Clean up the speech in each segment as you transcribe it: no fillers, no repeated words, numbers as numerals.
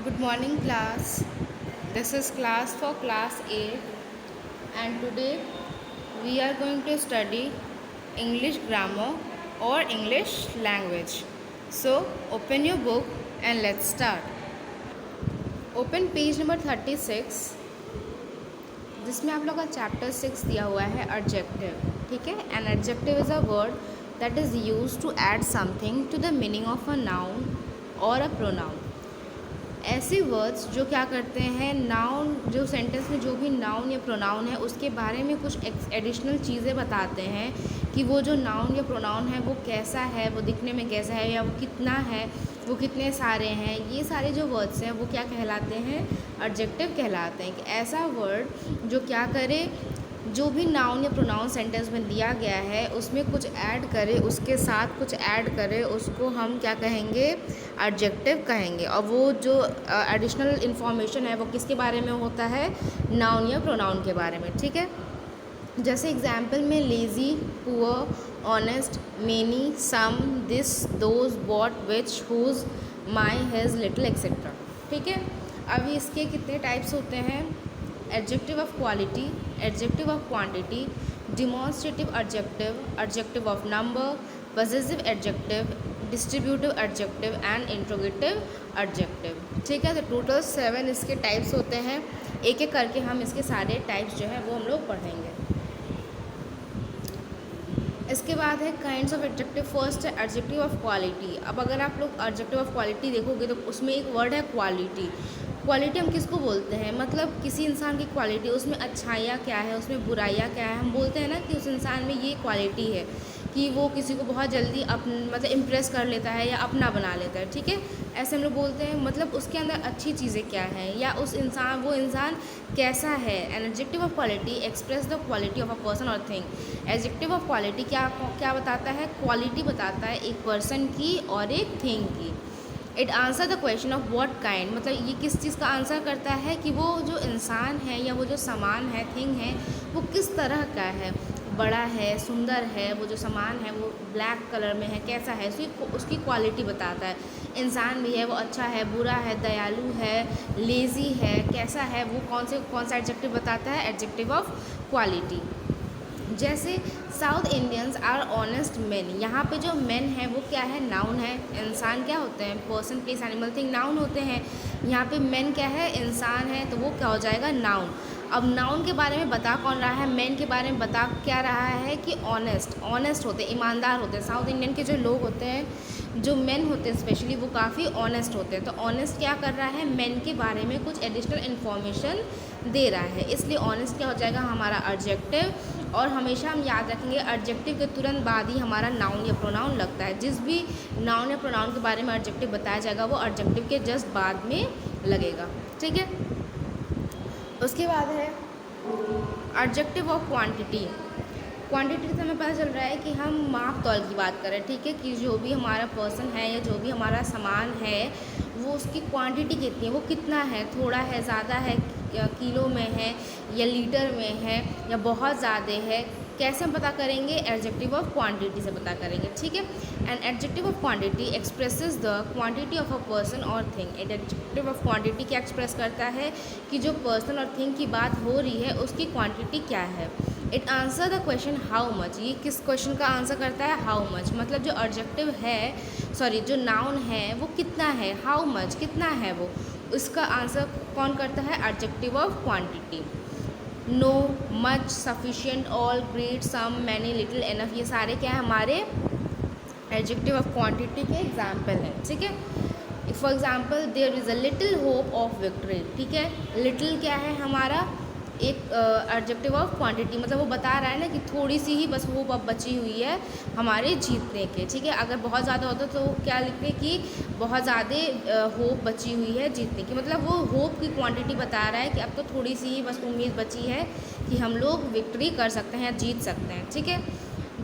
Good morning, class. This is class for class 8, and today we are going to study English grammar or English language. So, open your book and let's start. Open page number 36, जिसमें आप लोग का chapter 6 दिया हुआ है adjective. ठीक है. An adjective is a word that is use to add something to the meaning of a noun और अ प्रोनाउन. ऐसे वर्ड्स जो क्या करते हैं, नाउन जो सेंटेंस में जो भी नाउन या प्रोनाउन है उसके बारे में कुछ एडिशनल चीज़ें बताते हैं कि वो जो नाउन या प्रोनाउन है वो कैसा है, वो दिखने में कैसा है, या वो कितना है, वो कितने सारे हैं. ये सारे जो वर्ड्स हैं वो क्या कहलाते हैं, एडजेक्टिव कहलाते हैं. कि ऐसा वर्ड जो क्या करे, जो भी नाउन या प्रोनाउन सेंटेंस में दिया गया है उसमें कुछ ऐड करे, उसके साथ कुछ ऐड करे, उसको हम क्या कहेंगे, एडजेक्टिव कहेंगे. और वो जो एडिशनल इन्फॉर्मेशन है वो किसके बारे में होता है, नाउन या प्रोनाउन के बारे में. ठीक है. जैसे एग्जाम्पल में lazy, poor, honest, many, some, this, those, what, which, whose, my, his, little, etcetera. ठीक है. अभी इसके कितने टाइप्स होते हैं, adjective of quality, adjective of quantity, demonstrative adjective, adjective of number, possessive adjective, distributive adjective and interrogative adjective. ठीक है. तो टोटल 7 इसके टाइप्स होते हैं. एक एक करके हम इसके सारे टाइप्स जो है वो हम लोग पढ़ेंगे. इसके बाद है काइंड्स ऑफ एडजेक्टिव. फर्स्ट है एडजेक्टिव ऑफ क्वालिटी. अब अगर आप लोग एडजेक्टिव ऑफ क्वालिटी देखोगे तो उसमें एक वर्ड है क्वालिटी. क्वालिटी हम किसको बोलते हैं, मतलब किसी इंसान की क्वालिटी, उसमें अच्छाइयाँ क्या है, उसमें बुराइयाँ क्या है. हम बोलते हैं ना कि उस इंसान में ये क्वालिटी है कि वो किसी को बहुत जल्दी मतलब इम्प्रेस कर लेता है या अपना बना लेता है. ठीक है. ऐसे हम लोग बोलते हैं, मतलब उसके अंदर अच्छी चीज़ें क्या हैं, या वो इंसान कैसा है. An adjective of quality express the quality of a person और थिंग. एडजेक्टिव ऑफ क्वालिटी क्या क्या बताता है, क्वालिटी बताता है एक पर्सन की और एक थिंग की. It answer the question of what kind, मतलब ये किस चीज़ का आंसर करता है कि वो जो इंसान है या वो जो सामान है, थिंग है, वो किस तरह का है. बड़ा है, सुंदर है, वो जो सामान है वो ब्लैक कलर में है, कैसा है, उसकी क्वालिटी बताता है. इंसान भी है, वो अच्छा है, बुरा है, दयालु है, लेज़ी है, कैसा है, वो कौन सा एडजेक्टिव बताता है, एडजेक्टिव ऑफ क्वालिटी. जैसे South Indians are honest man. यहाँ पे जो मैन है वो क्या है, नाउन है. इंसान क्या होते हैं, person, place, animal, thing, noun होते हैं. यहाँ पे मैन क्या है, इंसान है, तो वो क्या हो जाएगा, नाउन. अब नाउन के बारे में बता कौन रहा है, मैन के बारे में बता क्या रहा है कि ऑनेस्ट होते हैं, ईमानदार होते हैं. साउथ इंडियन के जो लोग होते हैं, जो मेन होते हैं स्पेशली, वो काफ़ी ऑनेस्ट होते हैं. तो ऑनेस्ट क्या कर रहा है, मैन के बारे में कुछ एडिशनल इन्फॉर्मेशन दे रहा है, इसलिए ऑनेस्ट क्या हो जाएगा, हमारा एडजेक्टिव. और हमेशा हम याद रखेंगे एडजेक्टिव के तुरंत बाद ही हमारा नाउन या प्रोनाउन लगता है. जिस भी नाउन या प्रोनाउन के बारे में एडजेक्टिव बताया जाएगा वो एडजेक्टिव के जस्ट बाद में लगेगा. ठीक है. उसके बाद है एडजेक्टिव ऑफ क्वांटिटी. क्वांटिटी से हमें पता चल रहा है कि हम माप तौल की बात करें. ठीक है. कि जो भी हमारा पर्सन है या जो भी हमारा सामान है वो उसकी क्वांटिटी कितनी है, वो कितना है, थोड़ा है, ज़्यादा है, किलो में है या लीटर में है या बहुत ज़्यादा है. कैसे हम पता करेंगे, एडजेक्टिव ऑफ क्वांटिटी से पता करेंगे. ठीक है. And adjective of quantity expresses the quantity of a person और थिंग. एडजेक्टिव ऑफ क्वांटिटी क्या एक्सप्रेस करता है कि जो पर्सन और थिंग की बात हो रही है उसकी क्वांटिटी क्या है. It answer the question how much. ये किस क्वेश्चन का आंसर करता है, हाउ मच. मतलब जो एडजेक्टिव है, जो नाउन है वो कितना है, हाउ मच कितना है, वो उसका आंसर कौन करता है, adjective of quantity. No, much, sufficient, all, great, some, many, little, enough, ये सारे क्या है, हमारे एडजेक्टिव ऑफ क्वांटिटी के एग्जाम्पल हैं. ठीक है. For example there is a little hope of victory. ठीक है. लिटिल क्या है, हमारा एक एडजेक्टिव ऑफ क्वांटिटी, मतलब वो बता रहा है ना कि थोड़ी सी ही बस होप अब बची हुई है हमारे जीतने के. ठीक है. अगर बहुत ज़्यादा होता तो क्या लिखते कि बहुत ज़्यादा होप बची हुई है जीतने की, मतलब वो होप की क्वांटिटी बता रहा है कि अब तो थोड़ी सी ही बस उम्मीद बची है कि हम लोग विक्ट्री कर सकते हैं या जीत सकते हैं. ठीक है.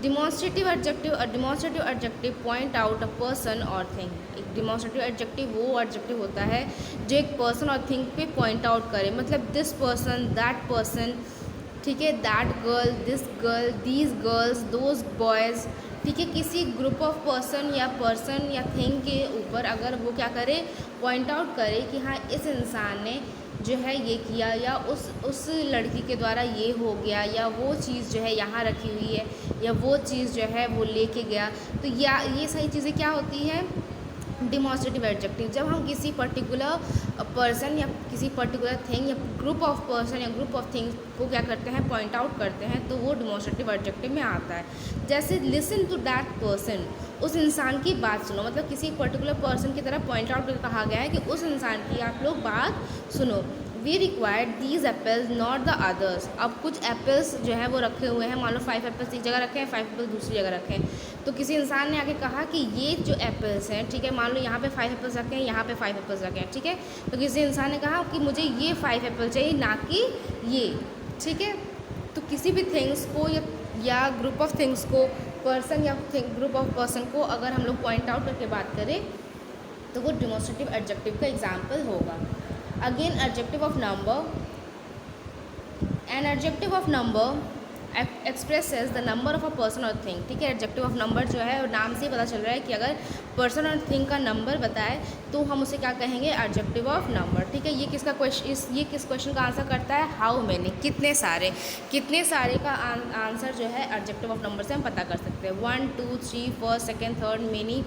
Demonstrative adjective point out a person और थिंग. एक डिमॉन्स्ट्रेटिव एडजेक्टिव वो एडजेक्टिव होता है जो एक पर्सन और थिंग पे पॉइंट आउट करे, मतलब दिस पर्सन, दैट पर्सन. ठीक है. That girl, this girl, these girls, those boys. ठीक है, किसी ग्रुप ऑफ पर्सन या थिंग के ऊपर अगर वो क्या करे, पॉइंट आउट करे कि हाँ इस इंसान ने जो है ये किया, या उस लड़की के द्वारा ये हो गया, या वो चीज़ जो है यहाँ रखी हुई है, या वो चीज़ जो है वो लेके गया, तो या ये सारी चीज़ें क्या होती है, डिमॉन्स्ट्रेटिव एडजेक्टिव। जब हम किसी पर्टिकुलर पर्सन या किसी पर्टिकुलर थिंग या ग्रुप ऑफ पर्सन या ग्रुप ऑफ थिंग्स को क्या करते हैं, पॉइंट आउट करते हैं, तो वो डिमॉन्स्ट्रेटिव एडजेक्टिव में आता है। जैसे लिसन टू दैट पर्सन, उस इंसान की बात सुनो, मतलब किसी पर्टिकुलर पर्सन की तरफ पॉइंट आउट करके कहा गया है कि उस इंसान की आप लोग बात सुनो। We required these apples not the others. अब कुछ एप्पल्स जो है वो रखे हुए हैं, मान लो 5 एप्पल्स एक जगह रखे हैं, 5 एप्पल्स दूसरी जगह रखे हैं, तो किसी इंसान ने आके कहा कि ये जो एप्पल्स हैं, ठीक है, मान लो यहाँ पे 5 एप्पल्स रखे हैं, यहाँ पे 5 एप्पल्स रखे हैं, ठीक है, तो किसी इंसान ने कहा कि मुझे ये 5 एप्पल चाहिए, ना कि ये, ठीक है। तो किसी भी थिंग्स को या ग्रुप ऑफ थिंग्स को, पर्सन या ग्रुप ऑफ पर्सन को अगर हम लोग पॉइंट आउट करके बात करें तो वो डिमॉन्स्ट्रेटिव एडजेक्टिव का एग्जाम्पल होगा। Again adjective of number, an adjective of number expresses the number of a person और थिंग, ठीक है। एडजेक्टिव ऑफ नंबर जो है नाम से ही पता चल रहा है कि अगर पर्सन और थिंग का नंबर बताए तो हम उसे क्या कहेंगे, एडजेक्टिव ऑफ नंबर, ठीक है। ये किस क्वेश्चन का आंसर करता है, हाउ मेनी, कितने सारे का आंसर जो है एडजेक्टिव ऑफ नंबर से हम पता कर सकते हैं। 1 2 3 first second third, many,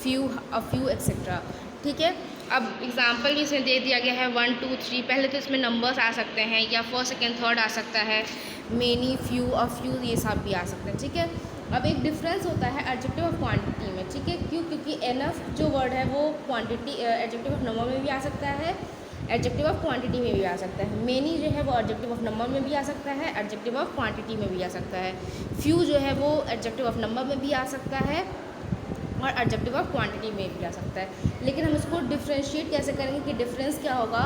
few, a few etcetera, ठीक है। अब एग्जाम्पल भी इसमें दे दिया गया है 1 2 3, पहले तो इसमें नंबर्स आ सकते हैं, या फर्स्ट सेकेंड थर्ड आ सकता है, मेनी, फ्यू, अ फ्यू, ये सब भी आ सकते हैं, ठीक है। अब एक डिफरेंस होता है एडजेक्टिव ऑफ क्वांटिटी में, ठीक है, क्योंकि एनफ जो वर्ड है वो क्वांटिटी एडजेक्टिव ऑफ नंबर में भी आ सकता है, एडजेक्टिव ऑफ क्वांटिटी में भी आ सकता है। मेनी जो है वो एडजेक्टिव ऑफ नंबर में भी आ सकता है, एडजेक्टिव ऑफ क्वांटिटी में भी आ सकता है। फ्यू जो है वो एडजेक्टिव ऑफ नंबर में भी आ सकता है और एडजेक्टिव ऑफ क्वांटिटी में भी आ सकता है। लेकिन हम इसको डिफ्रेंशिएट कैसे करेंगे कि डिफरेंस क्या होगा,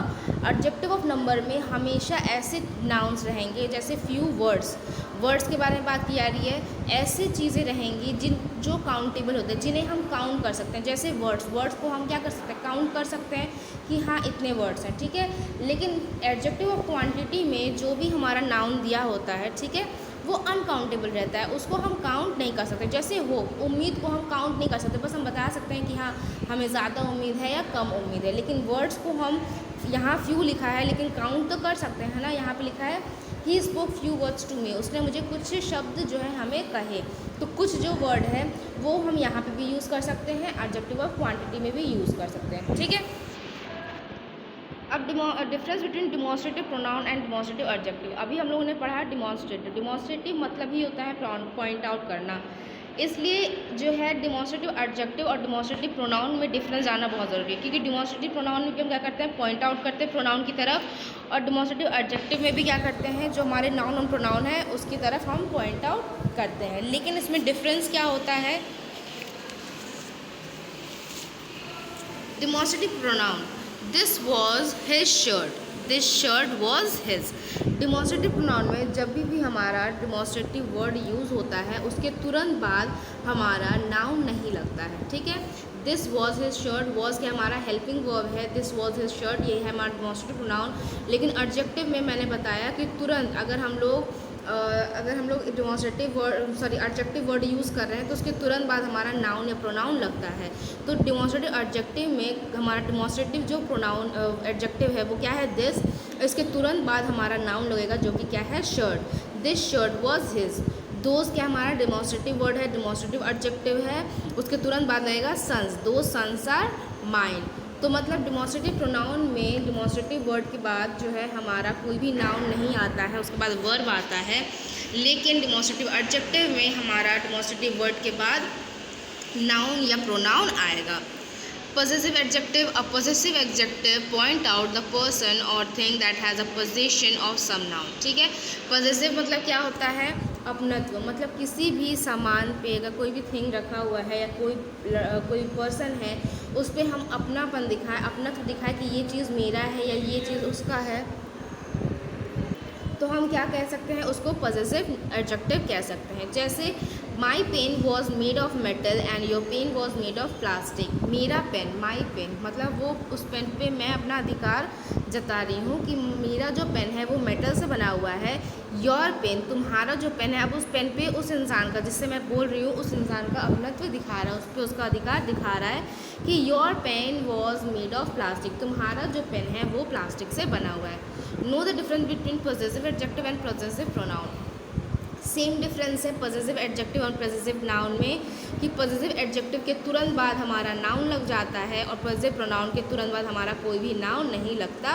एडजेक्टिव ऑफ नंबर में हमेशा ऐसे नाउन्स रहेंगे, जैसे फ्यू वर्ड्स के बारे में बात की जा रही है, ऐसी चीज़ें रहेंगी जो काउंटेबल होते हैं, जिन्हें हम काउंट कर सकते हैं। जैसे वर्ड्स को हम क्या कर सकते हैं, काउंट कर सकते हैं कि हाँ इतने वर्ड्स हैं, ठीक है। लेकिन एडजेक्टिव ऑफ क्वांटिटी में जो भी हमारा नाउन दिया होता है, ठीक है, वो अनकाउंटेबल रहता है, उसको हम काउंट नहीं कर सकते। जैसे हो, उम्मीद को हम काउंट नहीं कर सकते, बस हम बता सकते हैं कि हाँ हमें ज़्यादा उम्मीद है या कम उम्मीद है। लेकिन वर्ड्स को हम, यहाँ फ्यू लिखा है लेकिन काउंट तो कर सकते हैं ना, यहाँ पे लिखा है he spoke few words to me, उसने मुझे कुछ शब्द जो है हमें कहे, तो कुछ जो वर्ड है वो हम यहाँ पे भी यूज़ कर सकते हैं, एडजेक्टिव ऑफ क्वांटिटी में भी यूज़ कर सकते हैं, ठीक है। अब difference between demonstrative pronoun and demonstrative adjective. अभी हम लोगों ने पढ़ा डिमॉन्स्ट्रेटिव मतलब ही होता है पॉइंट आउट करना, इसलिए जो है डिमॉन्स्ट्रेटिव एडजेक्टिव और डिमॉन्स्ट्रेटिव प्रोनाउन में डिफरेंस जानना बहुत ज़रूरी है, क्योंकि डिमॉन्स्ट्रेटिव प्रोनाउन में भी हम क्या करते हैं, पॉइंट आउट करते हैं प्रोनाउन की तरफ, और डिमॉन्स्ट्रेटिव एडजेक्टिव में भी क्या करते हैं, जो हमारे नाउन और प्रोनाउन है उसकी तरफ हम पॉइंट आउट करते हैं। लेकिन इसमें डिफरेंस क्या होता है, demonstrative pronoun, this was his shirt, this shirt was his. Demonstrative pronoun में जब भी हमारा डिमॉन्स्ट्रेटिव वर्ड यूज़ होता है उसके तुरंत बाद हमारा नाउन नहीं लगता है, ठीक है। This was his shirt, was क्या हमारा हेल्पिंग वर्ब है, दिस वॉज हिज शर्ट ये है हमारा डिमॉन्स्ट्रेटिव प्रोनाउन। लेकिन एडजेक्टिव में मैंने बताया कि तुरंत अगर हम लोग demonstrative word adjective word use कर रहे हैं तो उसके तुरंत बाद हमारा नाउन या प्रोनाउन लगता है। तो डिमॉन्स्ट्रेटिव एडजेक्टिव में हमारा डिमॉन्स्ट्रेटिव जो प्रोनाउन एडजेक्टिव है वो क्या है, दिस, इसके तुरंत बाद हमारा नाउन लगेगा जो कि क्या है, shirt, this shirt was his. दोस्त क्या हमारा डिमॉन्स्ट्रेटिव वर्ड है, डिमॉन्स्ट्रेटिव एडजेक्टिव है, उसके तुरंत बाद लगेगा सन्स, दोस्त सन्स आर माइन। तो मतलब डिमॉन्स्ट्रेटिव प्रोनाउन में डिमॉन्स्ट्रेटिव वर्ड के बाद जो है हमारा कोई भी नाउन नहीं आता है, उसके बाद वर्ब आता है। लेकिन डिमॉन्स्ट्रेटिव एडजेक्टिव में हमारा डिमॉन्स्ट्रेटिव वर्ड के बाद नाउन या प्रोनाउन आएगा। Possessive adjective, a possessive adjective point out the person or thing that has a possession of some noun, ठीक है। possessive मतलब क्या होता है, अपनत्व, मतलब किसी भी सामान पे अगर कोई भी थिंग रखा हुआ है या कोई पर्सन है उस पर हम अपनापन दिखाएं, अपनत्व दिखाएं कि ये चीज़ मेरा है या ये चीज़ उसका है, तो हम क्या कह सकते हैं, उसको पॉजेसिव एडजेक्टिव कह सकते हैं। जैसे my pen was made of metal and your pen was made of plastic. मेरा पेन, माई पेन, मतलब वो उस पेन पे मैं अपना अधिकार जता रही हूँ कि मेरा जो पेन है वो मेटल से बना हुआ है। योर पेन, तुम्हारा जो पेन है, अब उस पेन पे उस इंसान का, जिससे मैं बोल रही हूँ, उस इंसान का अपनत्व दिखा रहा है, उस पर उसका अधिकार दिखा रहा है कि your pen was made of plastic, तुम्हारा जो पेन है वो प्लास्टिक से बना हुआ है। Know the difference between possessive adjective and possessive pronoun. Same difference है पॉजेसिव एडजेक्टिव और पॉजेसिव नाउन में कि पॉजेसिव एडजेक्टिव के तुरंत बाद हमारा नाउन लग जाता है और पॉजेसिव प्रोनाउन के तुरंत बाद हमारा कोई भी नाउन नहीं लगता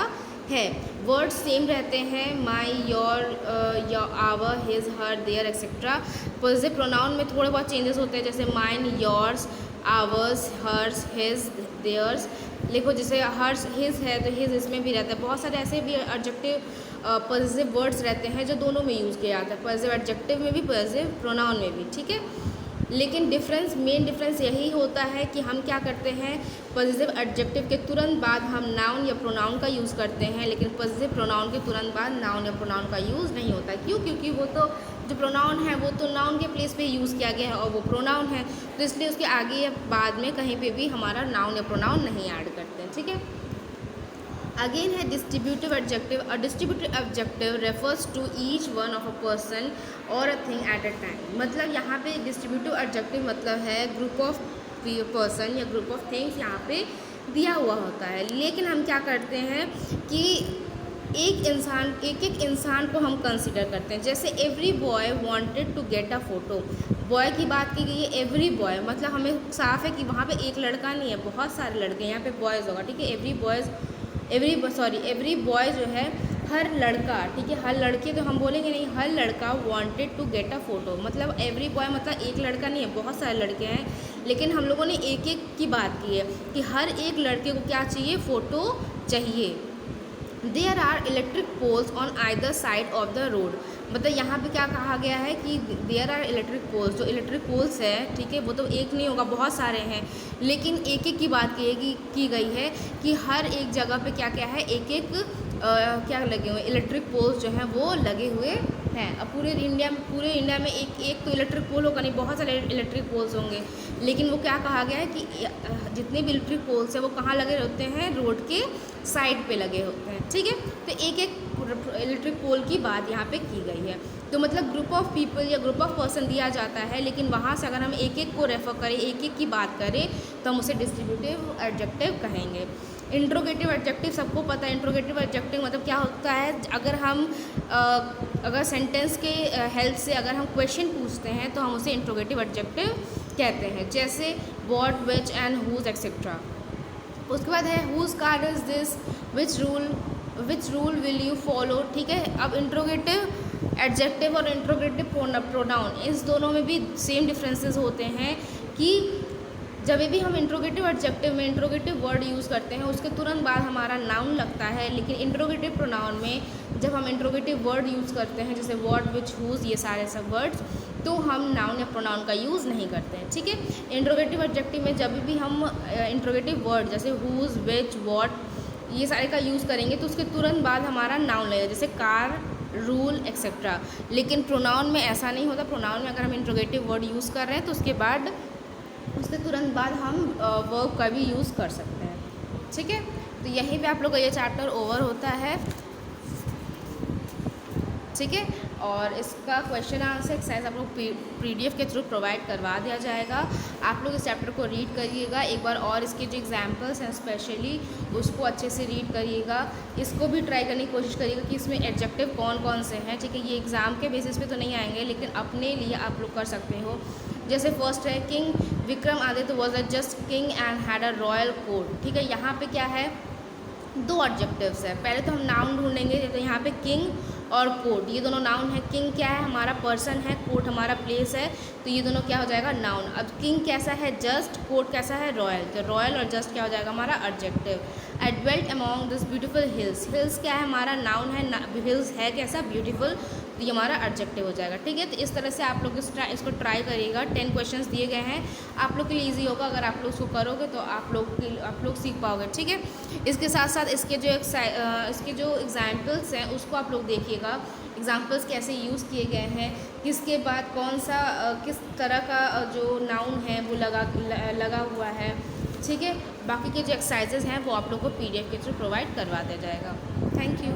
है। वर्ड्स सेम रहते हैं, my, your, our, his, her, their etcetera. Possessive pronoun में थोड़े बहुत चेंजेस होते हैं, जैसे mine, yours, ours, hers, his, theirs. लिखो जैसे हर्स, हिज है तो हिज इसमें भी रहता है। बहुत सारे ऐसे भी एडजेक्टिव पॉजेसिव वर्ड्स रहते हैं जो दोनों में यूज़ किया जाता है, पॉजेसिव एडजेक्टिव में भी, पॉजेसिव प्रोनाउन में भी, ठीक है। लेकिन मेन डिफरेंस यही होता है कि हम क्या करते हैं, पॉजेसिव एडजेक्टिव के तुरंत बाद हम नाउन या प्रोनाउन का यूज़ करते हैं, लेकिन पॉजेसिव प्रोनाउन के तुरंत बाद नाउन या प्रोनाउन का यूज़ नहीं होता। क्यों? क्योंकि वो तो जो प्रोनाउन है वो तो नाउन के प्लेस पे यूज़ किया गया है और वो प्रोनाउन है, तो इसलिए उसके आगे या बाद में कहीं पे भी हमारा नाउन या प्रोनाउन नहीं ऐड करते हैं, ठीक है। अगेन है distributive adjective. A distributive adjective refers to each one of a person और a thing at a time. मतलब यहाँ पे डिस्ट्रीब्यूटिव एडजेक्टिव मतलब है ग्रुप ऑफ पर्सन या ग्रुप ऑफ थिंग्स यहाँ पे दिया हुआ होता है। लेकिन हम क्या करते हैं कि एक इंसान को हम कंसिडर करते हैं। जैसे every boy wanted to get a photo, boy की बात की गई है, एवरी बॉय मतलब हमें साफ है कि वहाँ पे एक लड़का नहीं है, बहुत सारे लड़के, यहाँ पे बॉयज़ होगा, ठीक है। एवरी बॉय जो है हर लड़का, ठीक है, हर लड़की तो हम बोलेंगे नहीं, हर लड़का wanted to get a photo, मतलब एवरी बॉय मतलब एक लड़का नहीं है, बहुत सारे लड़के हैं, लेकिन हम लोगों ने एक एक की बात की है कि हर एक लड़के को क्या चाहिए, फ़ोटो चाहिए। There are electric poles on either side of the road, मतलब यहाँ पे क्या कहा गया है कि देयर आर इलेक्ट्रिक पोल्स, जो इलेक्ट्रिक पोल्स है, ठीक है, वो तो एक नहीं होगा, बहुत सारे हैं, लेकिन एक एक की बात की गई है कि हर एक जगह पे क्या क्या है, एक एक क्या लगे हुए इलेक्ट्रिक पोल्स जो हैं वो लगे हुए हैं। अब पूरे इंडिया में एक तो इलेक्ट्रिक पोल होगा नहीं, बहुत सारे इलेक्ट्रिक पोल्स होंगे, लेकिन वो क्या कहा गया है कि जितने भी इलेक्ट्रिक पोल्स हैं वो कहाँ लगे होते हैं, रोड के साइड पे लगे होते हैं, ठीक है। तो एक एक इलेक्ट्रिक पोल की बात यहाँ पे की गई है। तो मतलब ग्रुप ऑफ पीपल या ग्रुप ऑफ पर्सन दिया जाता है, लेकिन वहाँ से अगर हम एक एक को रेफ़र करें, एक एक की बात करें, तो हम उसे डिस्ट्रीब्यूटिव एडजेक्टिव कहेंगे। इंट्रोगेटिव एडजेक्टिव सबको पता है, इंट्रोगेटिव एडजेक्टिव मतलब क्या होता है, अगर सेंटेंस के हेल्प से अगर हम क्वेश्चन पूछते हैं तो हम उसे इंट्रोगेटिव एडजेक्टिव कहते हैं, जैसे what, which and whose etcetera. उसके बाद है whose card is this, which rule will you follow, ठीक है। अब इंट्रोगेटिव एडजेक्टिव और इंट्रोगेटिव प्रोनाउन, इस दोनों में भी सेम डिफरेंसेस होते हैं कि जब भी हम इंट्रोगेटिव एडजेक्टिव में इंट्रोगेटिव वर्ड यूज़ करते हैं उसके तुरंत बाद हमारा नाउन लगता है, लेकिन इंट्रोगेटिव प्रोनाउन में जब हम इंट्रोगेटिव वर्ड यूज़ करते हैं, जैसे व्हाट, व्हिच, हुज, ये सारे सब वर्ड्स, तो हम नाउन या प्रोनाउन का यूज़ नहीं करते हैं, ठीक है। इंट्रोगेटिव एडजेक्टिव में जब भी हम इंट्रोगेटिव वर्ड जैसे हुज, व्हिच, व्हाट, ये सारे का यूज़ करेंगे तो उसके तुरंत बाद हमारा नाउन लगेगा, जैसे कार, रूल एक्सेट्रा। लेकिन प्रोनाउन में ऐसा नहीं होता। प्रोनाउन में अगर हम इंट्रोगेटिव वर्ड यूज़ कर रहे हैं तो उसके तुरंत बाद हम वर्ब का भी यूज़ कर सकते हैं, ठीक है। तो यहीं पे आप लोग का ये चैप्टर ओवर होता है, ठीक है। और इसका क्वेश्चन आंसर एक्सरसाइज आप लोग PDF के थ्रू प्रोवाइड करवा दिया जाएगा। आप लोग इस चैप्टर को रीड करिएगा एक बार, और इसके जो एग्जाम्पल्स हैं स्पेशली उसको अच्छे से रीड करिएगा। इसको भी ट्राई करने की कोशिश करिएगा कि इसमें एडजेक्टिव कौन कौन से हैं, ठीक है। ये एग्ज़ाम के बेसिस पे तो नहीं आएंगे, लेकिन अपने लिए आप लोग कर सकते हो। जैसे फर्स्ट है king Vikramaditya was a just king and had a royal court, ठीक है। यहाँ पे क्या है, दो एडजेक्टिव्स है। पहले तो हम नाउन ढूंढेंगे, तो यहाँ पे किंग और कोर्ट, ये दोनों नाउन है। किंग क्या है, हमारा पर्सन है, कोर्ट हमारा प्लेस है, तो ये दोनों क्या हो जाएगा, नाउन। अब किंग कैसा है, जस्ट, कोर्ट कैसा है, रॉयल, तो रॉयल और जस्ट क्या हो जाएगा हमारा adjective. I dwelt among this beautiful hills, hills क्या है, हमारा नाउन है, हिल्स है कैसा, ब्यूटीफुल, तो ये हमारा एडजेक्टिव हो जाएगा, ठीक है। तो इस तरह से आप लोग इसको ट्राई करिएगा। 10 क्वेश्चंस दिए गए हैं, आप लोग के लिए ईजी होगा। अगर आप लोग इसको करोगे तो आप लोग सीख पाओगे, ठीक है। इसके साथ साथ इसके जो एग्जाम्पल्स हैं उसको आप लोग देखिएगा, एग्जाम्पल्स कैसे यूज़ किए गए हैं, किसके बाद किस तरह का जो नाउन है वो लगा हुआ है, ठीक है। बाकी के जो एक्सरसाइजेज हैं वो आप लोग को PDF के थ्रू प्रोवाइड करवा दिया जाएगा। Thank you.